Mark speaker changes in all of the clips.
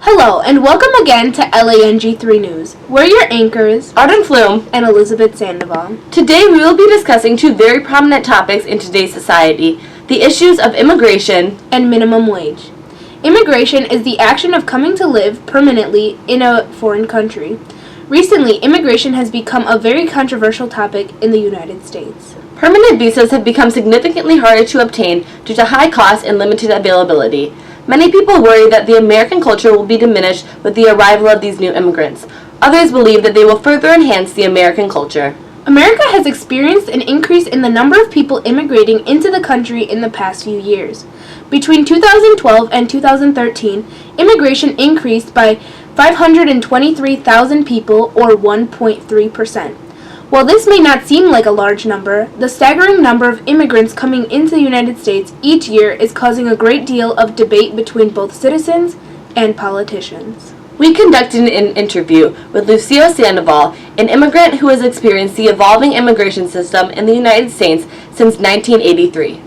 Speaker 1: Hello, and welcome again to LANG3 News. We're your anchors,
Speaker 2: Arden, Floom,
Speaker 1: and Elizabeth Sandoval.
Speaker 2: Today we will be discussing two very prominent topics in today's society, the issues of immigration
Speaker 1: and minimum wage. Immigration is the action of coming to live permanently in a foreign country. Recently, immigration has become a very controversial topic in the United States.
Speaker 2: Permanent visas have become significantly harder to obtain due to high cost and limited availability. Many people worry that the American culture will be diminished with the arrival of these new immigrants. Others believe that they will further enhance the American culture.
Speaker 1: America has experienced an increase in the number of people immigrating into the country in the past few years. Between 2012 and 2013, immigration increased by 523,000 people, or 1.3%. While this may not seem like a large number, the staggering number of immigrants coming into the United States each year is causing a great deal of debate between both citizens and politicians.
Speaker 2: We conducted an interview with Lucio Sandoval, an immigrant who has experienced the evolving immigration system in the United States since 1983.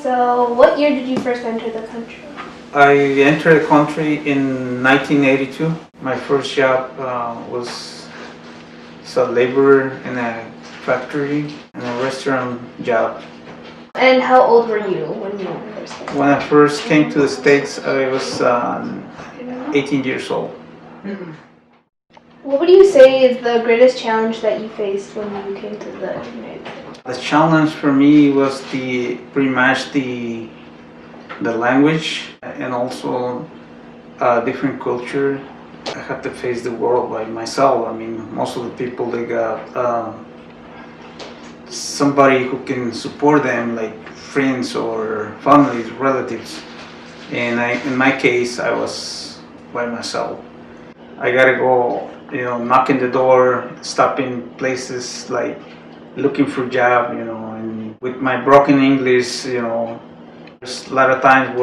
Speaker 1: So, what year did you first enter the country?
Speaker 3: I entered the country in 1982. My first job was a laborer in a factory and a restaurant job.
Speaker 1: And how old were you when you first came?
Speaker 3: When I first came to the States, I was 18 years old.
Speaker 1: What would you say is the greatest challenge that you faced when you came to the United States?
Speaker 3: The challenge for me was pretty much the language and also a different culture. I had to face the world by myself. I mean, most of the people, they got somebody who can support them, like friends or families, relatives. And in my case, I was by myself. I gotta go, knocking the door, stopping places, like looking for a job, and with my broken English, there's a lot of times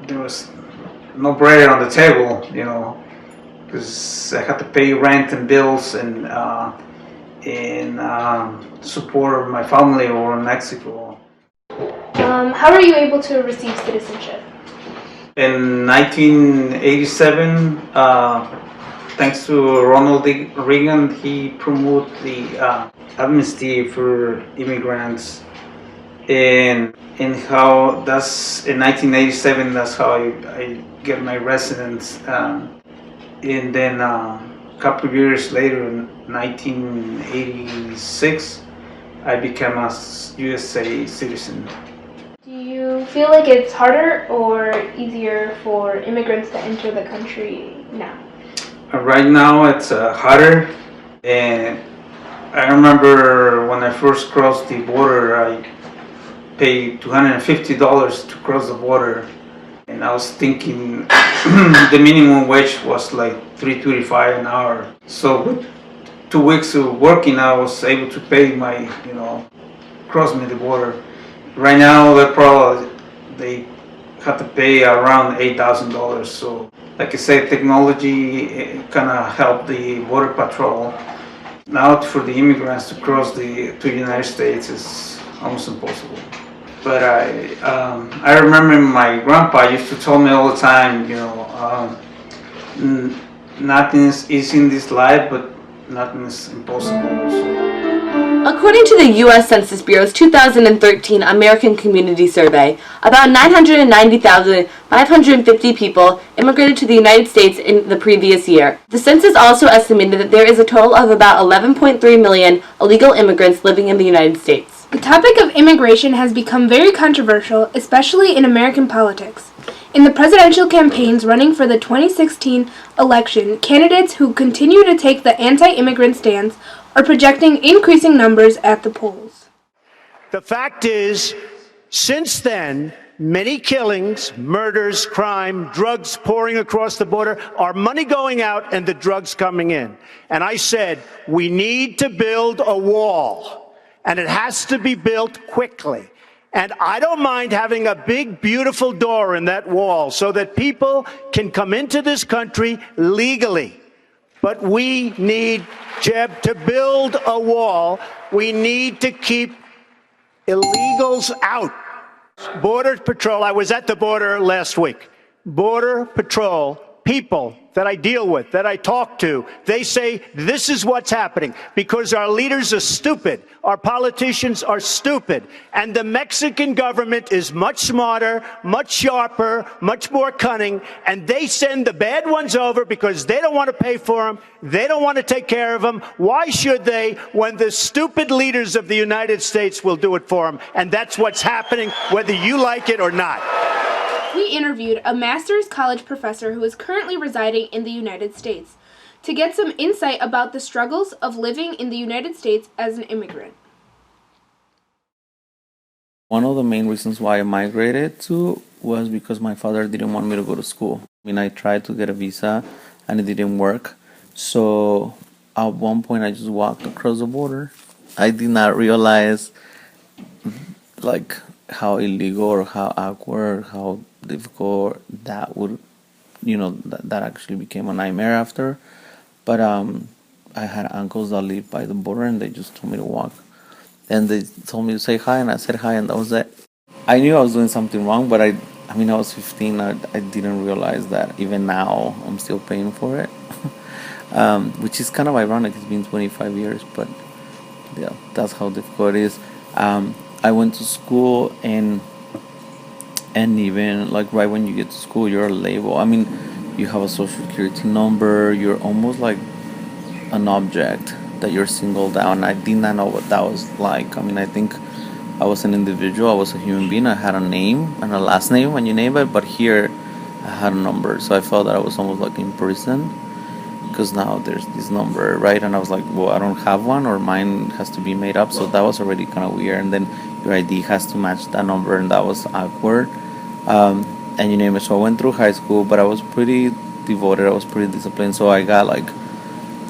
Speaker 3: there was no bread on the table, because I had to pay rent and bills and support my family over in Mexico.
Speaker 1: How were you able to receive citizenship?
Speaker 3: In 1987, thanks to Ronald Reagan, he promoted the amnesty for immigrants. And how that's in 1987, that's how I get my residence. And then a couple of years later, in 1986, I became a USA citizen.
Speaker 1: Do you feel like it's harder or easier for immigrants to enter the country now?
Speaker 3: Right now, it's harder. And I remember when I first crossed the border, I paid $250 to cross the border, and I was thinking the minimum wage was like $3.25 an hour. So with 2 weeks of working, I was able to pay my, cross me the border. Right now, they have to pay around $8,000. So, like I said, technology kind of helped the border patrol. Now, for the immigrants to cross to the United States is almost impossible. But I remember my grandpa used to tell me all the time, nothing is easy in this life, but nothing is impossible. So.
Speaker 2: According to the U.S. Census Bureau's 2013 American Community Survey, about 990,550 people immigrated to the United States in the previous year. The census also estimated that there is a total of about 11.3 million illegal immigrants living in the United States.
Speaker 1: The topic of immigration has become very controversial, especially in American politics. In the presidential campaigns running for the 2016 election, candidates who continue to take the anti-immigrant stance are projecting increasing numbers at the polls.
Speaker 4: The fact is, since then, many killings, murders, crime, drugs pouring across the border, our money going out and the drugs coming in. And I said, we need to build a wall. And it has to be built quickly. And I don't mind having a big, beautiful door in that wall so that people can come into this country legally. But we need, Jeb, to build a wall. We need to keep illegals out. Border Patrol, I was at the border last week. Border Patrol people that I deal with, that I talk to, they say this is what's happening because our leaders are stupid, our politicians are stupid, and the Mexican government is much smarter, much sharper, much more cunning, and they send the bad ones over because they don't want to pay for them, they don't want to take care of them. Why should they when the stupid leaders of the United States will do it for them? And that's what's happening, whether you like it or not.
Speaker 1: We interviewed a master's college professor who is currently residing in the United States to get some insight about the struggles of living in the United States as an immigrant.
Speaker 5: One of the main reasons why I migrated to was because my father didn't want me to go to school. I mean, I tried to get a visa and it didn't work. So at one point I just walked across the border. I did not realize like how illegal or how awkward, how difficult that would, that actually became a nightmare after. But I had uncles that lived by the border and they just told me to walk. And they told me to say hi and I said hi and that was it. I knew I was doing something wrong, but I was 15. I didn't realize that even now I'm still paying for it. Which is kind of ironic. It's been 25 years, but yeah, that's how difficult it is. I went to school and even like right when you get to school, you're a label. I mean, you have a social security number. You're almost like an object that you're singled out. And I did not know what that was like. I mean, I think I was an individual. I was a human being. I had a name and a last name when you name it. But here, I had a number. So I felt that I was almost like in prison because now there's this number, right? And I was like, well, I don't have one, or mine has to be made up. So that was already kind of weird. And then your ID has to match that number, and that was awkward. And you name it. So I went through high school, but I was pretty devoted. I was pretty disciplined. So I got like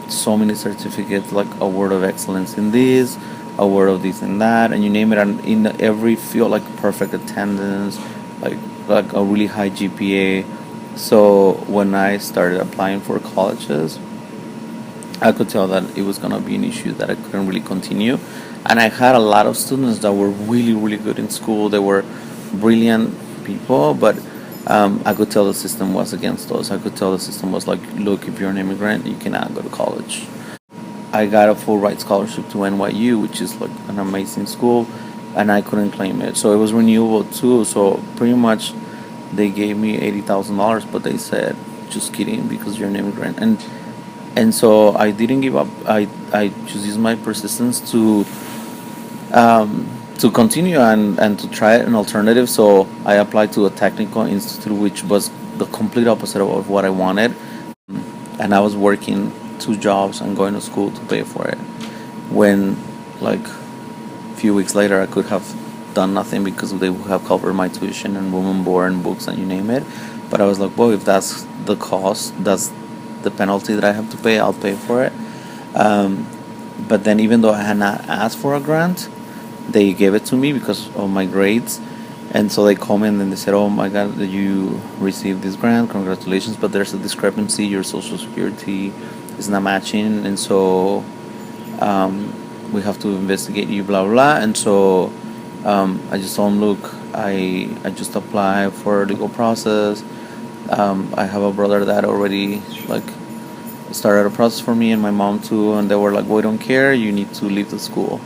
Speaker 5: so many certificates, like award of excellence in this, award of this and that, and you name it. And in every field, like perfect attendance, like a really high GPA. So when I started applying for colleges, I could tell that it was gonna be an issue that I couldn't really continue. And I had a lot of students that were really, really good in school. They were brilliant people, but I could tell the system was against us. I could tell the system was like, look, if you're an immigrant, you cannot go to college. I got a full ride scholarship to NYU, which is like an amazing school, and I couldn't claim it. So it was renewable too. So pretty much they gave me $80,000, but they said, just kidding, because you're an immigrant. And so I didn't give up. I just used my persistence to continue and to try an alternative. So I applied to a technical institute, which was the complete opposite of what I wanted. And I was working 2 jobs and going to school to pay for it. When, like, a few weeks later, I could have done nothing because they would have covered my tuition and room and board and books and you name it. But I was like, well, if that's the cost, that's the penalty that I have to pay, I'll pay for it. But then even though I had not asked for a grant, they gave it to me because of my grades. And so they called me and then they said, oh my God, you received this grant, congratulations, but there's a discrepancy, your social security is not matching, and so we have to investigate you, blah, blah. And so I just told them, look, I just applied for a legal process. I have a brother that already like started a process for me, and my mom too, and they were like, we don't care, you need to leave the school.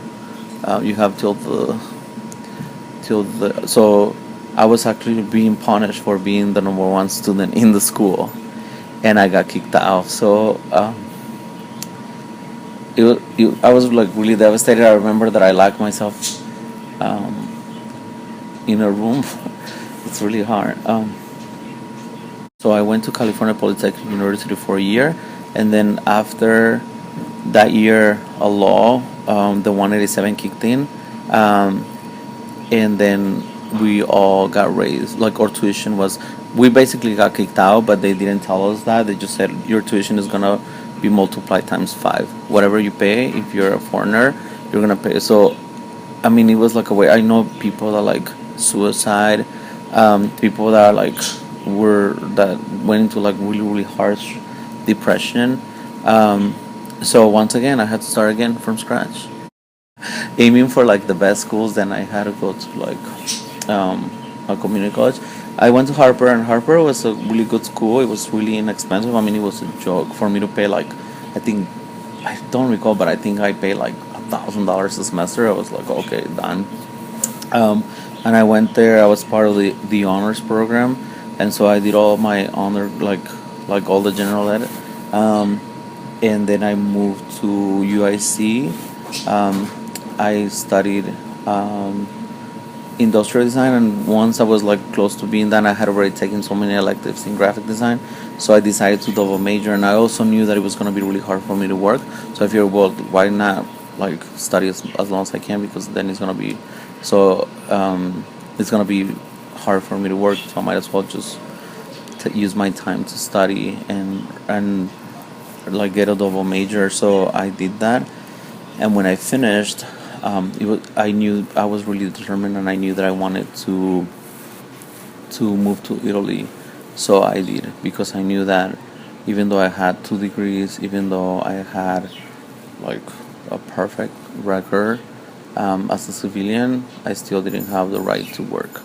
Speaker 5: You have till the so I was actually being punished for being the number 1 student in the school, and I got kicked out. So I was like really devastated. I remember that I locked myself in a room. It's really hard. So I went to California Polytechnic University for a year, and then after that year, a law, the 187 kicked in, and then we all got raised. Like our tuition was, we basically got kicked out, but they didn't tell us that. They just said your tuition is gonna be multiplied times 5. Whatever you pay, if you're a foreigner, you're gonna pay. So, I mean, it was like a way. I know people that like suicide, people that are like that went into like really, really harsh depression. So once again, I had to start again from scratch, aiming for like the best schools. Then I had to go to like a community college. I went to Harper, and Harper was a really good school. It was really inexpensive. I mean, it was a joke for me to pay like, I don't recall, but I think I paid like $1,000 a semester. I was like, okay, done. And I went there. I was part of the honors program, and so I did all my honor, like all the general ed. And then I moved to UIC. I studied industrial design, and once I was like close to being done, I had already taken so many electives in graphic design, so I decided to double major. And I also knew that it was going to be really hard for me to work, so I figured, well, why not like study as long as I can, because then it's going to be it's going to be hard for me to work, so I might as well just use my time to study and like get a double major. So I did that, and when I finished, I knew I was really determined, and I knew that I wanted to move to Italy. So I did, because I knew that even though I had 2 degrees, even though I had like a perfect record as a civilian, I still didn't have the right to work.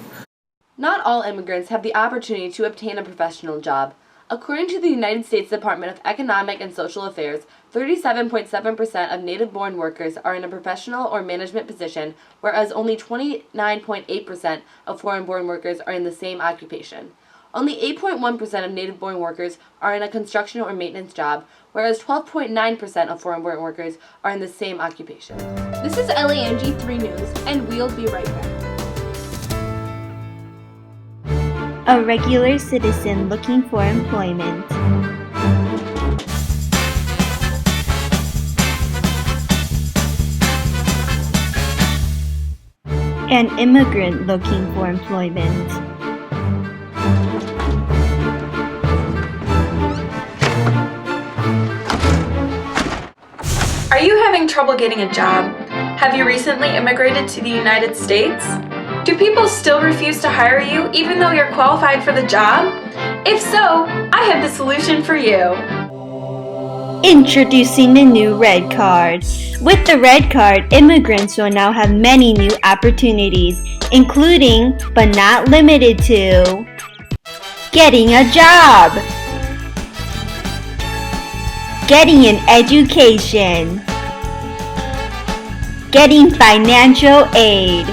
Speaker 2: Not all immigrants have the opportunity to obtain a professional job. According to the United States Department of Economic and Social Affairs, 37.7% of native-born workers are in a professional or management position, whereas only 29.8% of foreign-born workers are in the same occupation. Only 8.1% of native-born workers are in a construction or maintenance job, whereas 12.9% of foreign-born workers are in the same occupation.
Speaker 1: This is LANG3 News, and we'll be right back.
Speaker 6: A regular citizen looking for employment. An immigrant looking for employment.
Speaker 7: Are you having trouble getting a job? Have you recently immigrated to the United States? Do people still refuse to hire you even though you're qualified for the job? If so, I have the solution for you.
Speaker 6: Introducing the new Red Card. With the Red Card, immigrants will now have many new opportunities, including, but not limited to, getting a job, getting an education, getting financial aid.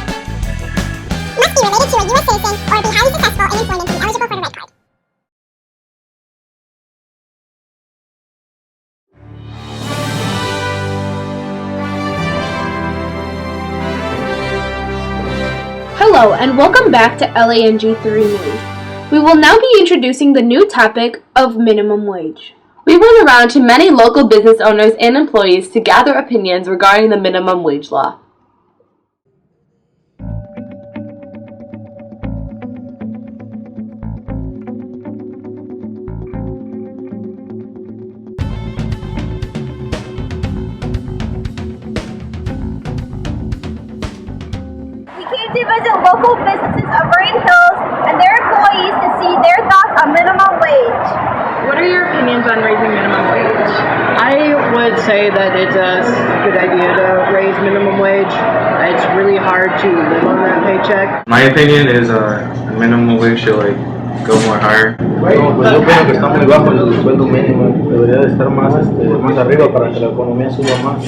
Speaker 8: Must be related to a U.S. citizen or be highly successful in employment to be eligible for the Red Card.
Speaker 1: Hello, and welcome back to LANG3 News. We will now be introducing the new topic of minimum wage.
Speaker 2: We went around to many local business owners and employees to gather opinions regarding the minimum wage law.
Speaker 9: To visit local businesses of Rain Hills and their employees to see their thoughts on minimum wage.
Speaker 10: What are your opinions on raising minimum wage? I would say that it's a good idea to raise minimum wage. It's really hard to live on that paycheck.
Speaker 11: My opinion is minimum wage should go more higher.
Speaker 12: Yo creo que está muy bajo el sueldo mínimo, debería de estar más arriba para que la economía suba más.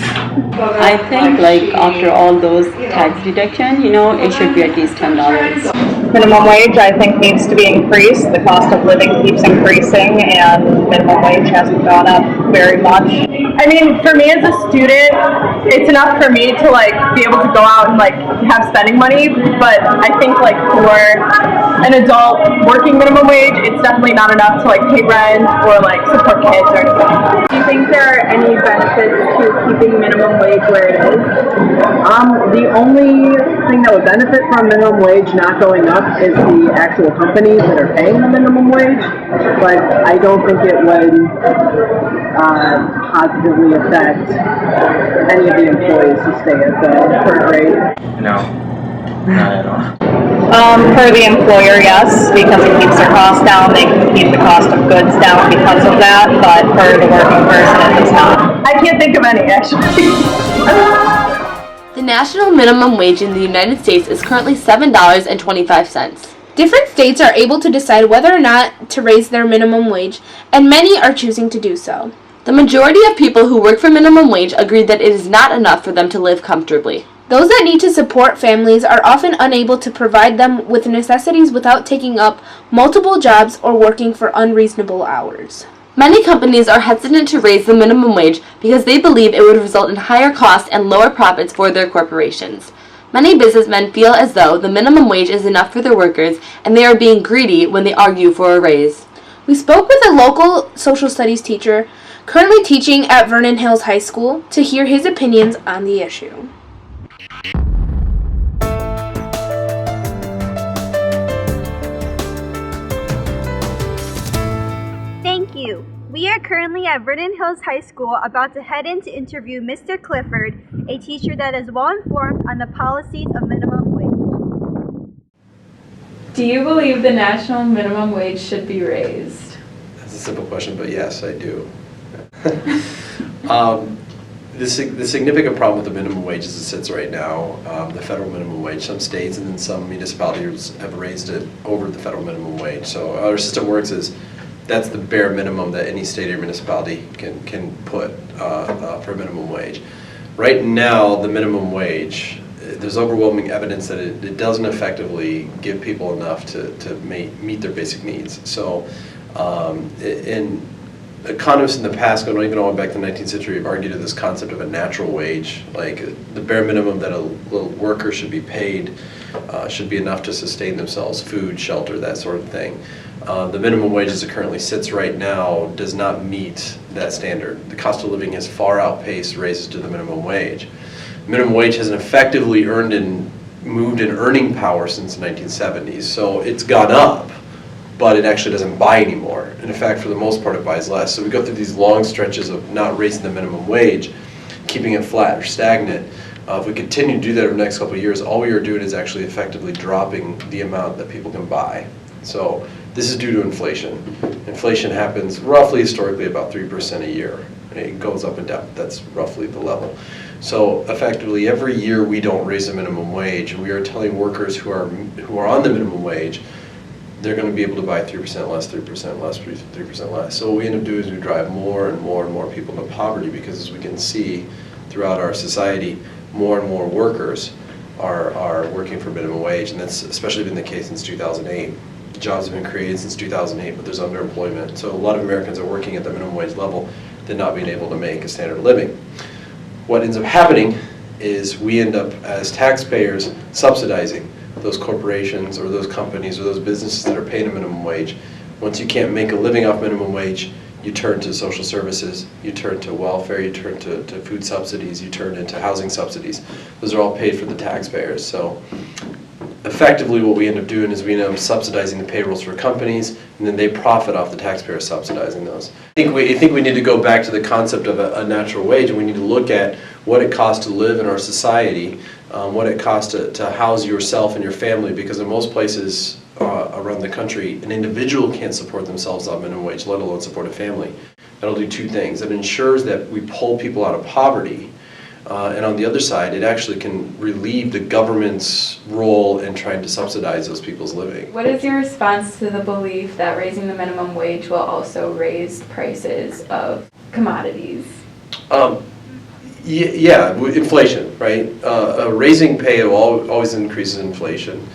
Speaker 13: I think after all those tax deduction, it should be at least $10.
Speaker 14: Minimum wage, I think, needs to be increased. The cost of living keeps increasing, and minimum wage hasn't gone up very much.
Speaker 15: I mean, for me as a student, it's enough for me to be able to go out and have spending money. But I think for an adult working minimum wage, it's definitely not enough to pay rent or support kids or anything.
Speaker 10: Do you think there are any benefits to keeping minimum wage where it is?
Speaker 16: The only thing that would benefit from minimum wage not going up is the actual companies that are paying the minimum wage, but I don't think it would positively affect any of the employees who stay at the current rate.
Speaker 11: No, not at all.
Speaker 14: For the employer, yes, because it keeps their costs down. They can keep the cost of goods down because of that, but for the working person, it's not.
Speaker 15: I can't think of any, actually.
Speaker 2: The national minimum wage in the United States is currently $7.25.
Speaker 1: Different states are able to decide whether or not to raise their minimum wage, and many are choosing to do so.
Speaker 2: The majority of people who work for minimum wage agree that it is not enough for them to live comfortably.
Speaker 1: Those that need to support families are often unable to provide them with necessities without taking up multiple jobs or working for unreasonable hours.
Speaker 2: Many companies are hesitant to raise the minimum wage because they believe it would result in higher costs and lower profits for their corporations. Many businessmen feel as though the minimum wage is enough for their workers and they are being greedy when they argue for a raise.
Speaker 1: We spoke with a local social studies teacher currently teaching at Vernon Hills High School to hear his opinions on the issue.
Speaker 9: Thank you. We are currently at Vernon Hills High School about to head in to interview Mr. Clifford, a teacher that is well informed on the policies of minimum wage.
Speaker 7: Do you believe the national minimum wage should be raised?
Speaker 17: That's a simple question, but yes, I do. The significant problem with the minimum wage as it sits right now, the federal minimum wage, some states and then some municipalities have raised it over the federal minimum wage. So how our system works is that's the bare minimum that any state or municipality can put for minimum wage. Right now, the minimum wage, there's overwhelming evidence that it doesn't effectively give people enough to meet their basic needs. So in economists in the past, going even all the way back to the 19th century, have argued this concept of a natural wage, like the bare minimum that a worker should be paid should be enough to sustain themselves, food, shelter, that sort of thing. The minimum wage as it currently sits right now does not meet that standard. The cost of living has far outpaced raises to the minimum wage. Minimum wage hasn't effectively moved in earning power since the 1970s, so it's gone up, but it actually doesn't buy anymore. And in fact, for the most part, it buys less. So we go through these long stretches of not raising the minimum wage, keeping it flat or stagnant. If we continue to do that over the next couple of years, all we are doing is actually effectively dropping the amount that people can buy. So this is due to inflation. Inflation happens roughly historically about 3% a year. It goes up and down. That's roughly the level. So effectively, every year we don't raise the minimum wage, we are telling workers who are on the minimum wage they're going to be able to buy 3% less, 3% less, 3% less. So what we end up doing is we drive more and more and more people into poverty because, as we can see throughout our society, more and more workers are working for minimum wage, and that's especially been the case since 2008. Jobs have been created since 2008, but there's underemployment. So a lot of Americans are working at the minimum wage level, they're not being able to make a standard of living. What ends up happening is we end up, as taxpayers, subsidizing those corporations or those companies or those businesses that are paying a minimum wage. Once you can't make a living off minimum wage, you turn to social services, you turn to welfare, you turn to food subsidies, you turn into housing subsidies. Those are all paid for the taxpayers. So effectively what we end up doing is we end up subsidizing the payrolls for companies, and then they profit off the taxpayers subsidizing those. I think we need to go back to the concept of a natural wage, and we need to look at what it costs to live in our society, what it costs to house yourself and your family, because in most places around the country, an individual can't support themselves on minimum wage, let alone support a family. That'll do two things. It ensures that we pull people out of poverty, and on the other side, it actually can relieve the government's role in trying to subsidize those people's living.
Speaker 7: What is your response to the belief that raising the minimum wage will also raise prices of commodities?
Speaker 17: Yeah, inflation, right? Raising pay always increases inflation.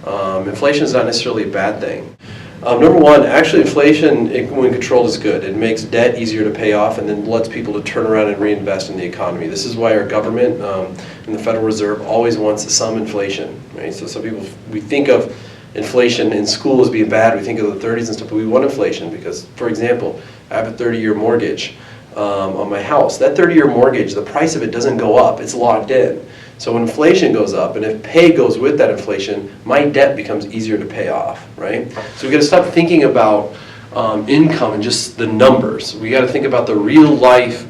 Speaker 17: Inflation is not necessarily a bad thing. Number one, actually inflation, when controlled, is good. It makes debt easier to pay off and then lets people to turn around and reinvest in the economy. This is why our government and the Federal Reserve always wants some inflation, right? So some people, we think of inflation in school as being bad. We think of the 30s and stuff, but we want inflation because, for example, I have a 30-year mortgage on my house. That 30-year mortgage, the price of it doesn't go up. It's locked in. So when inflation goes up, and if pay goes with that inflation, my debt becomes easier to pay off, right? So we got to stop thinking about income and just the numbers. We got to think about the real life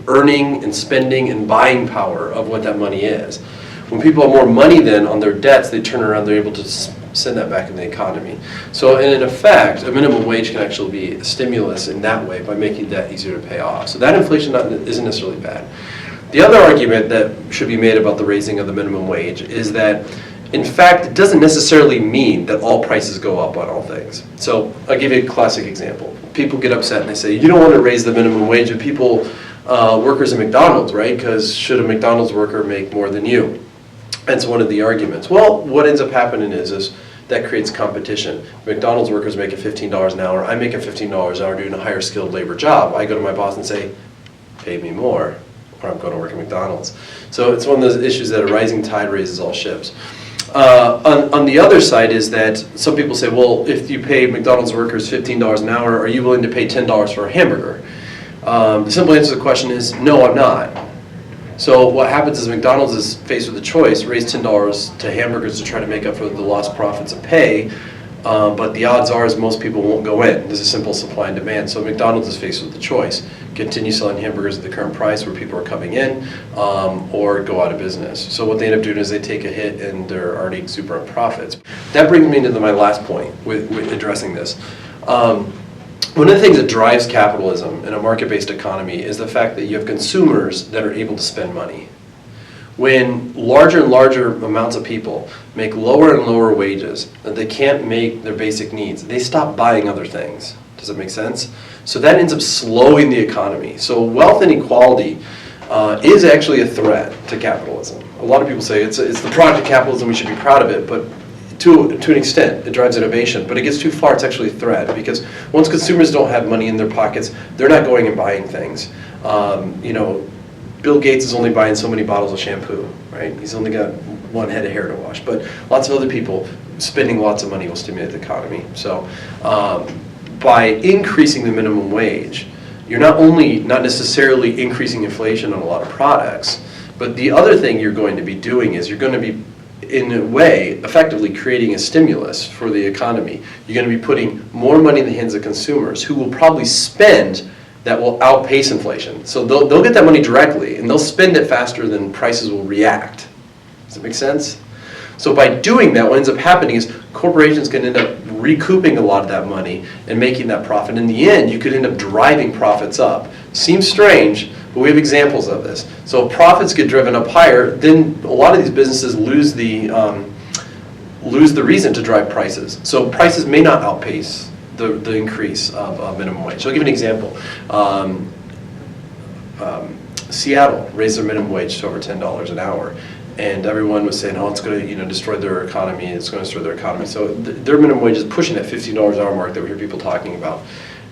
Speaker 17: earning and spending and buying power of what that money is. When people have more money then on their debts, they turn around, they're able to send that back in the economy. So in effect, a minimum wage can actually be a stimulus in that way by making debt easier to pay off. So that inflation isn't necessarily bad. The other argument that should be made about the raising of the minimum wage is that, in fact, it doesn't necessarily mean that all prices go up on all things. So I'll give you a classic example. People get upset and they say, you don't want to raise the minimum wage of people, workers at McDonald's, right? Because should a McDonald's worker make more than you? That's one of the arguments. Well, what ends up happening is that creates competition. McDonald's workers make $15 an hour. I make $15 an hour doing a higher skilled labor job. I go to my boss and say, pay me more, or I'm going to work at McDonald's. So it's one of those issues that a rising tide raises all ships. On the other side is that some people say, well, if you pay McDonald's workers $15 an hour, are you willing to pay $10 for a hamburger? The simple answer to the question is, no, I'm not. So what happens is McDonald's is faced with a choice, raise $10 to hamburgers to try to make up for the lost profits of pay, but the odds are is most people won't go in. There's a simple supply and demand. So McDonald's is faced with the choice. Continue selling hamburgers at the current price where people are coming in, or go out of business. So what they end up doing is they take a hit and they're already exuberant profits. That brings me into my last point with addressing this. One of the things that drives capitalism in a market-based economy is the fact that you have consumers that are able to spend money. When larger and larger amounts of people make lower and lower wages, that they can't make their basic needs, they stop buying other things. Does that make sense? So that ends up slowing the economy. So wealth inequality is actually a threat to capitalism. A lot of people say it's the product of capitalism, we should be proud of it, but to an extent, it drives innovation, but it gets too far, it's actually a threat, because once consumers don't have money in their pockets, they're not going and buying things. Bill Gates is only buying so many bottles of shampoo, right? He's only got one head of hair to wash, but lots of other people spending lots of money will stimulate the economy. So by increasing the minimum wage, you're not necessarily increasing inflation on a lot of products, but the other thing you're going to be doing is you're going to be, in a way, effectively creating a stimulus for the economy. You're going to be putting more money in the hands of consumers who will probably spend that will outpace inflation. So they'll get that money directly, and they'll spend it faster than prices will react. Does that make sense? So by doing that, what ends up happening is corporations can end up recouping a lot of that money and making that profit. In the end, you could end up driving profits up. Seems strange, but we have examples of this. So if profits get driven up higher, then a lot of these businesses lose the reason to drive prices. So prices may not outpace the increase of minimum wage. So I'll give you an example. Seattle raised their minimum wage to over $10 an hour. And everyone was saying, oh, it's going to destroy their economy, it's going to destroy their economy. So their minimum wage is pushing that $15 an hour mark that we hear people talking about.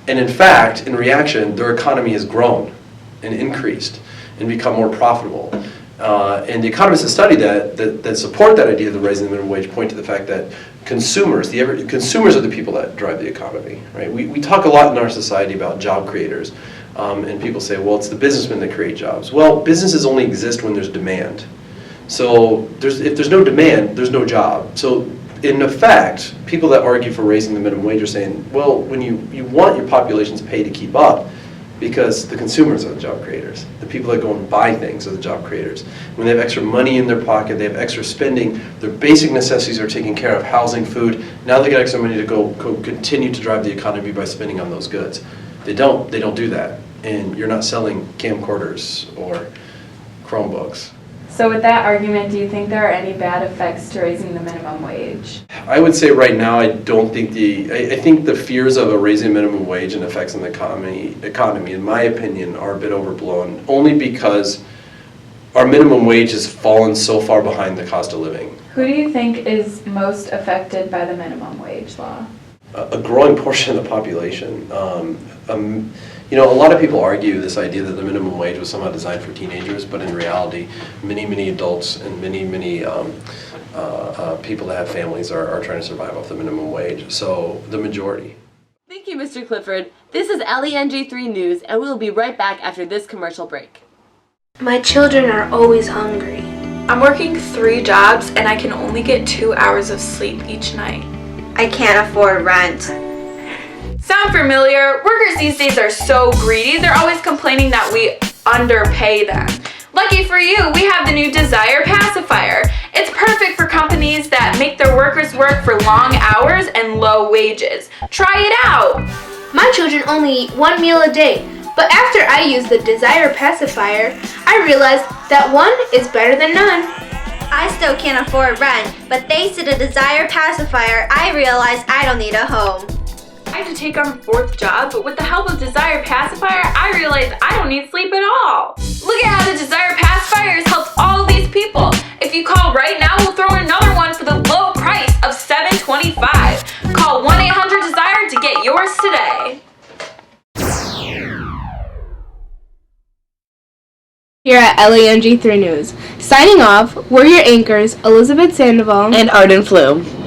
Speaker 17: And in fact, in reaction, their economy has grown and increased and become more profitable. And the economists that study that support that idea of the raising the minimum wage point to the fact that consumers are the people that drive the economy, right? We talk a lot in our society about job creators, and people say, well, it's the businessmen that create jobs. Well, businesses only exist when there's demand. So if there's no demand, there's no job. So in effect, people that argue for raising the minimum wage are saying, well, when you want your population's pay to keep up, because the consumers are the job creators. The people that go and buy things are the job creators. When they have extra money in their pocket, they have extra spending, their basic necessities are taken care of, housing, food. Now they get extra money to go continue to drive the economy by spending on those goods. They don't do that. And you're not selling camcorders or Chromebooks.
Speaker 7: So with that argument, do you think there are any bad effects to raising the minimum wage?
Speaker 17: I would say right now, I don't think I think the fears of a raising minimum wage and effects on the economy, in my opinion, are a bit overblown, only because our minimum wage has fallen so far behind the cost of living.
Speaker 7: Who do you think is most affected by the minimum wage law?
Speaker 17: A growing portion of the population. A lot of people argue this idea that the minimum wage was somehow designed for teenagers, but in reality, many adults and many people that have families are trying to survive off the minimum wage. So the majority.
Speaker 2: Thank you, Mr. Clifford. This is LENG3 News, and we'll be right back after this commercial break.
Speaker 1: My children are always hungry.
Speaker 7: I'm working 3 jobs and I can only get 2 hours of sleep each night.
Speaker 9: I can't afford rent.
Speaker 7: Sound familiar? Workers these days are so greedy, they're always complaining that we underpay them. Lucky for you, we have the new Desire pacifier. It's perfect for companies that make their workers work for long hours and low wages. Try it out!
Speaker 1: My children only eat 1 meal a day, But after I used the Desire pacifier, I realized that one is better than none.
Speaker 9: I still can't afford rent, but thanks to the Desire pacifier, I realized I don't need a home.
Speaker 7: I had to take on a fourth job, but with the help of Desire pacifier, I realized I don't need sleep at all. Look at how the Desire pacifier has helped all these people. If you call right now, we'll throw in another one for the low price of $7.25. Call 1-800-DESIRE to get yours today.
Speaker 1: Here at LANG3 News. Signing off, we're your anchors, Elizabeth Sandoval
Speaker 2: and Arden Floom.